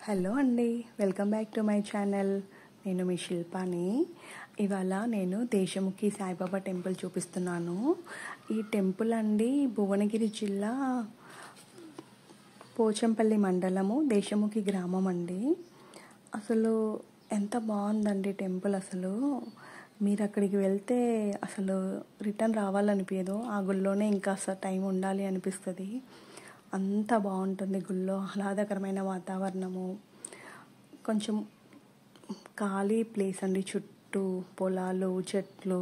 Hello అండి, welcome back to my channel. నేను మీ శిల్పాని. ఇవాళ నేను దేశముఖి సాయిబాబా టెంపుల్ చూపిస్తున్నాను. ఈ టెంపుల్ అండి భువనగిరి జిల్లా పోచంపల్లి మండలము దేశముఖి గ్రామం అండి. అసలు ఎంత బాగుందండి టెంపుల్. అసలు మీరు అక్కడికి వెళ్తే అసలు రిటర్న్ రావాలనిపించదు. ఆ గుళ్ళోనే ఇంకా టైం ఉండాలి అనిపిస్తుంది. అంత బాగుంటుంది గుళ్ళో. ఆహ్లాదకరమైన వాతావరణము, కొంచెం ఖాళీ ప్లేస్ అండి. చుట్టూ పొలాలు, చెట్లు,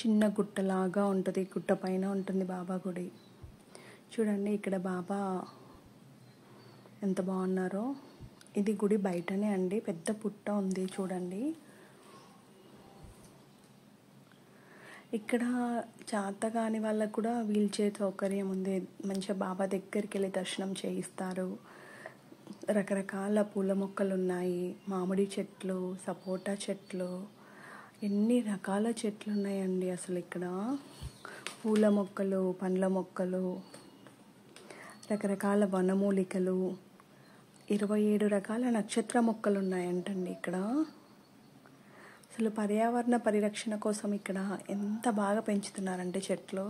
చిన్న గుట్టలాగా ఉంటుంది. గుట్ట పైన ఉంటుంది బాబా గుడి. చూడండి ఇక్కడ బాబా ఎంత బాగున్నారో. ఇది గుడి బయటనే అండి, పెద్ద పుట్ట ఉంది చూడండి. ఇక్కడ చేతగాని వాళ్ళకు కూడా వీల్ చైర్ సౌకర్యం ఉంది. మంచిగా బాబా దగ్గరికి వెళ్ళి దర్శనం చేయిస్తారు. రకరకాల పూల మొక్కలు ఉన్నాయి, మామిడి చెట్లు, సపోటా చెట్లు, ఎన్ని రకాల చెట్లు ఉన్నాయండి. అసలు ఇక్కడ పూల మొక్కలు, పండ్ల మొక్కలు, రకరకాల వనమూలికలు, 27 రకాల నక్షత్ర మొక్కలు ఉన్నాయంటండి ఇక్కడ. అసలు పర్యావరణ పరిరక్షణ కోసం ఇక్కడ ఎంత బాగా పెంచుతున్నారంటే చెట్లు.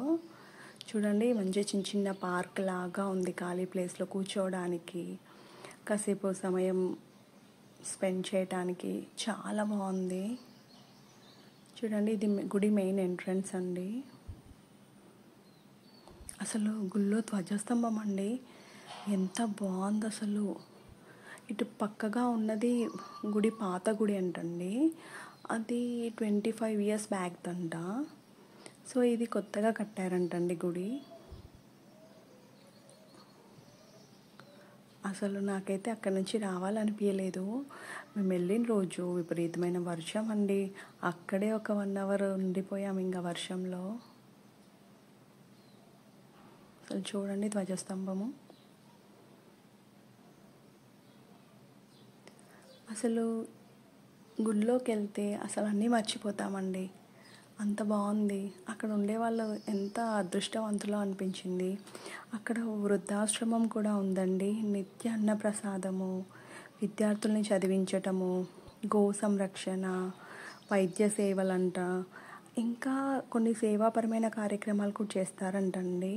చూడండి, మంచి చిన్న చిన్న పార్క్ లాగా ఉంది. ఖాళీ ప్లేస్లో కూర్చోవడానికి, కాసేపు సమయం స్పెండ్ చేయడానికి చాలా బాగుంది. చూడండి, ఇది గుడి మెయిన్ ఎంట్రన్స్ అండి. అసలు గుళ్ళో ధ్వజస్తంభం అండి, ఎంత బాగుంది అసలు. ఇటు పక్కగా ఉన్నది గుడి పాత గుడి అంటండి. అది 25 years బ్యాక్ దంట. సో ఇది కొత్తగా కట్టారంటండి గుడి. అసలు నాకైతే అక్కడి నుంచి రావాలనిపించలేదు. మేము వెళ్ళిన రోజు విపరీతమైన వర్షం అండి. అక్కడే ఒక 1 hour ఉండిపోయాము ఇంకా వర్షంలో. అసలు చూడండి ధ్వజస్తంభము. అసలు గుడిలోకి వెళ్తే అసలు అన్నీ మర్చిపోతామండి. అంత బాగుంది. అక్కడ ఉండేవాళ్ళు ఎంత అదృష్టవంతులో అనిపించింది. అక్కడ వృద్ధాశ్రమం కూడా ఉందండి. నిత్య అన్నప్రసాదము, విద్యార్థుల్ని చదివించటము, గో సంరక్షణ, వైద్య సేవలంట, ఇంకా కొన్ని సేవాపరమైన కార్యక్రమాలు కూడా చేస్తారంటండి.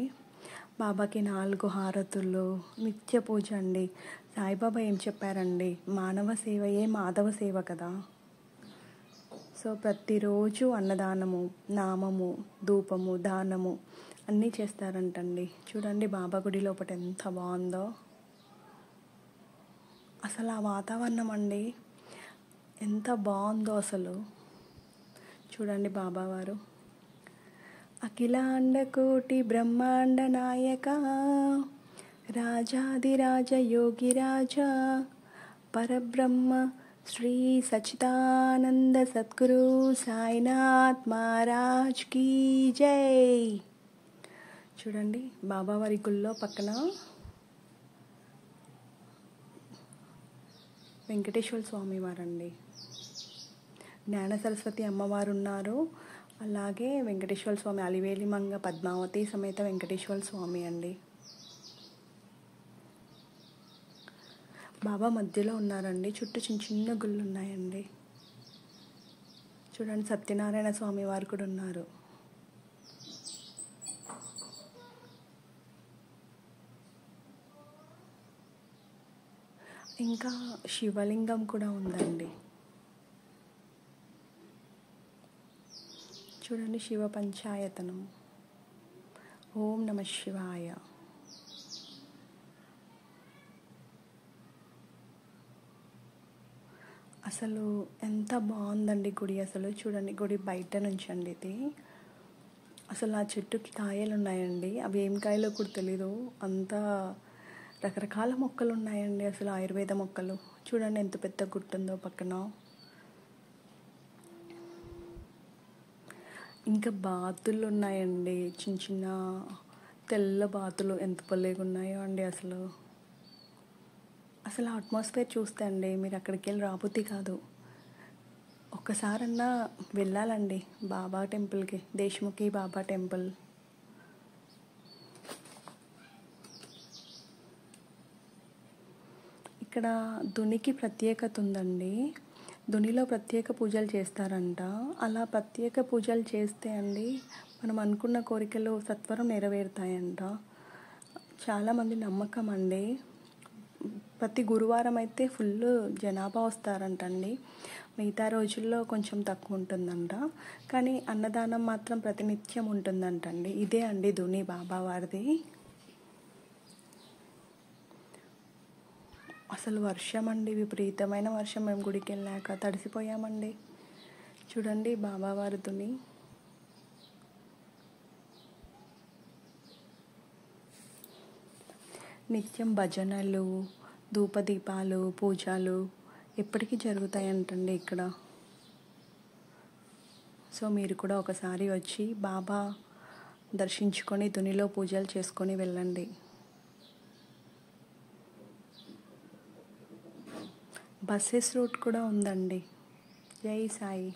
బాబాకి 4 హారతులు, నిత్య పూజ అండి. సాయిబాబా ఏం చెప్పారండి, మానవ సేవయే మాధవ సేవ కదా. సో ప్రతిరోజు అన్నదానము, నామము, ధూపము, దానము అన్నీ చేస్తారంటండి. చూడండి బాబా గుడి లోపల ఎంత బాగుందో. అసలు ఆ వాతావరణం అండి ఎంత బాగుందో అసలు. చూడండి బాబావారు. అఖిలాండ కోటి బ్రహ్మాండ నాయక, రాజాదిరాజ యోగిరాజా, పరబ్రహ్మ శ్రీ సచ్చిదానంద సద్గురు సాయినాథ్ మహారాజ్ కీ జై. చూడండి బాబావారి గుళ్ళో పక్కన వెంకటేశ్వర స్వామి వారండి, జ్ఞాన సరస్వతి అమ్మవారు ఉన్నారు. అలాగే వెంకటేశ్వర స్వామి, అలివేలి మంగ పద్మావతి సమేత వెంకటేశ్వర స్వామి అండి. బాబా మధ్యలో ఉన్నారండి. చుట్టూ చిన్న చిన్న గుళ్ళు ఉన్నాయండి. చూడండి సత్యనారాయణ స్వామి వారు కూడా ఉన్నారు. ఇంకా శివలింగం కూడా ఉందండి. చూడండి శివ పంచాయతనం. ఓం నమః శివాయ. అసలు ఎంత బాగుందండి గుడి. అసలు చూడండి గుడి బయట నుంచి అండి ఇది. అసలు ఆ చెట్టుకి కాయలు ఉన్నాయండి. అవి ఏం కాయలో కూడా తెలీదు. అంతా రకరకాల మొక్కలు ఉన్నాయండి. అసలు ఆయుర్వేద మొక్కలు. చూడండి ఎంత పెద్ద గుట్టుందో పక్కన. ఇంకా బాతులు ఉన్నాయండి, చిన్న చిన్న తెల్ల బాతులు. ఎంత పొల్లేగా ఉన్నాయో అండి అసలు. అసలు అట్మాస్ఫియర్ చూస్తే అండి మీరు అక్కడికి వెళ్ళి రాబుద్ది కాదు. ఒక్కసారన్నా వెళ్ళాలండి బాబా టెంపుల్కి, దేశముఖి బాబా టెంపుల్. ఇక్కడ దునికి ప్రత్యేకత ఉందండి. దునిలో ప్రత్యేక పూజలు చేస్తారంట. అలా ప్రత్యేక పూజలు చేస్తే అండి మనం అనుకున్న కోరికలు సత్వరం నెరవేరుతాయంట. చాలామంది నమ్మకం అండి. ప్రతి గురువారం అయితే ఫుల్ జనాభా వస్తారంటండి. మిగతా రోజుల్లో కొంచెం తక్కువ ఉంటుందంట. కానీ అన్నదానం మాత్రం ప్రతినిత్యం ఉంటుందంటండి. ఇదే అండి దుని బాబావారిది. అసలు వర్షం అండి, విపరీతమైన వర్షం. మేము గుడికి వెళ్ళాక తడిసిపోయామండి. చూడండి బాబావారి దుని. నిత్యం భజనలు, ధూపదీపాలు, పూజలు ఎప్పటికీ జరుగుతాయంటండి ఇక్కడ. సో మీరు కూడా ఒకసారి వచ్చి బాబా దర్శించుకొని దునిలో పూజలు చేసుకొని వెళ్ళండి. బస్సెస్ రూట్ కూడా ఉందండి. జై సాయి.